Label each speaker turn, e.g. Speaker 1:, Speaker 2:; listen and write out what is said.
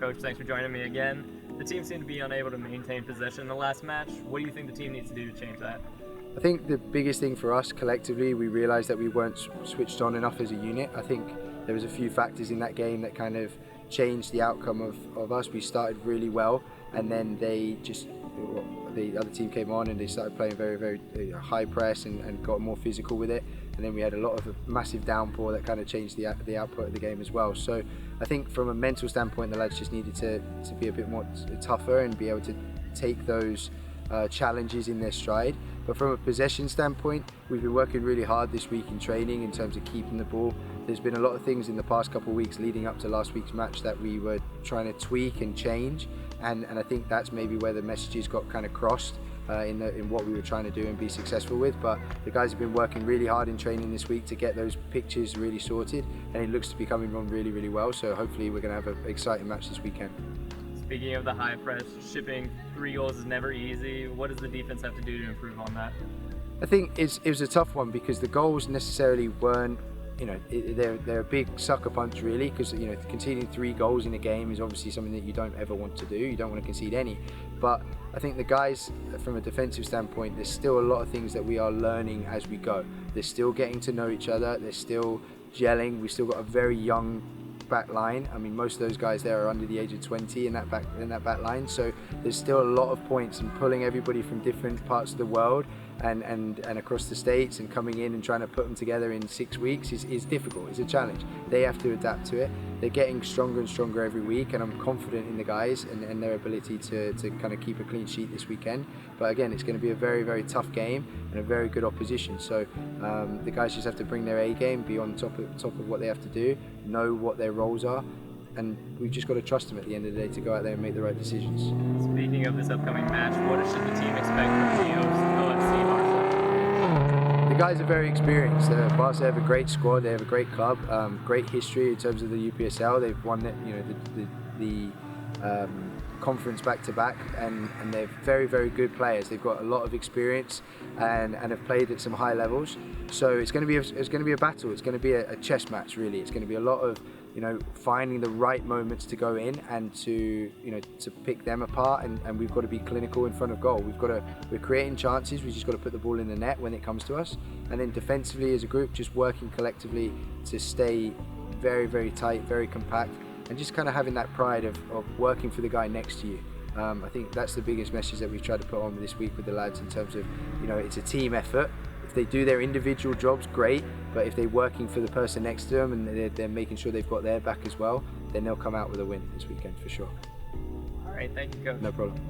Speaker 1: Coach, thanks for joining me again. The team seemed to be unable to maintain possession in the last match. What do you think the team needs to do to change that?
Speaker 2: I think the biggest thing for us collectively, we realised that we weren't switched on enough as a unit. I think there was a few factors in that game that kind of changed the outcome of us. We started really well, and then the other team came on and they started playing very high press and got more physical with it. And then we had a lot of a massive downpour that kind of changed the output of the game as well. So I think from a mental standpoint, the lads just needed to be a bit more tougher and be able to take those challenges in their stride. But from a possession standpoint, we've been working really hard this week in training in terms of keeping the ball. There's been a lot of things in the past couple of weeks leading up to last week's match that we were trying to tweak and change, and I think that's maybe where the messages got kind of crossed in what we were trying to do and be successful with. But the guys have been working really hard in training this week to get those pictures really sorted, and it looks to be coming on really well. So hopefully we're going to have an exciting match this weekend.
Speaker 1: Speaking of the high press, shipping 3 goals is never easy. What does the defense have to do to improve on that?
Speaker 2: I think it was a tough one because the goals necessarily weren't, they're a big sucker punch really, because conceding 3 goals in a game is obviously something that you don't ever want to do. You don't want to concede any. But I think the guys, from a defensive standpoint, there's still a lot of things that we are learning as we go. They're still getting to know each other. They're still gelling. We've still got a very young back line. I mean, most of those guys there are under the age of 20 in that back line. So there's still a lot of points, and pulling everybody from different parts of the world and across the states and coming in and trying to put them together in 6 weeks is difficult. It's a challenge. They have to adapt to it. They're getting stronger and stronger every week, and I'm confident in the guys and their ability to kind of keep a clean sheet this weekend. But again, it's going to be a very tough game and a very good opposition. So the guys just have to bring their A game, be on top of what they have to do, know what their roles are, and we've just got to trust them at the end of the day to go out there and make the right decisions.
Speaker 1: Speaking of this upcoming match, what should the team expect from the OFC Barca?
Speaker 2: The guys are very experienced. Barca have a great squad. They have a great club, great history in terms of the UPSL. They've won the conference back to back, and they're very good players. They've got a lot of experience and have played at some high levels. So it's going to be a battle. It's going to be a chess match really. It's going to be a lot of finding the right moments to go in and to pick them apart, and we've got to be clinical in front of goal. We're creating chances. We just got to put the ball in the net when it comes to us, and then defensively as a group, just working collectively to stay very tight, very compact, and just kind of having that pride of working for the guy next to you. I think that's the biggest message that we've tried to put on this week with the lads in terms of it's a team effort. If they do their individual jobs, great, but if they're working for the person next to them and they're making sure they've got their back as well, then they'll come out with a win this weekend for sure.
Speaker 1: All right, thank you, Coach.
Speaker 2: No problem.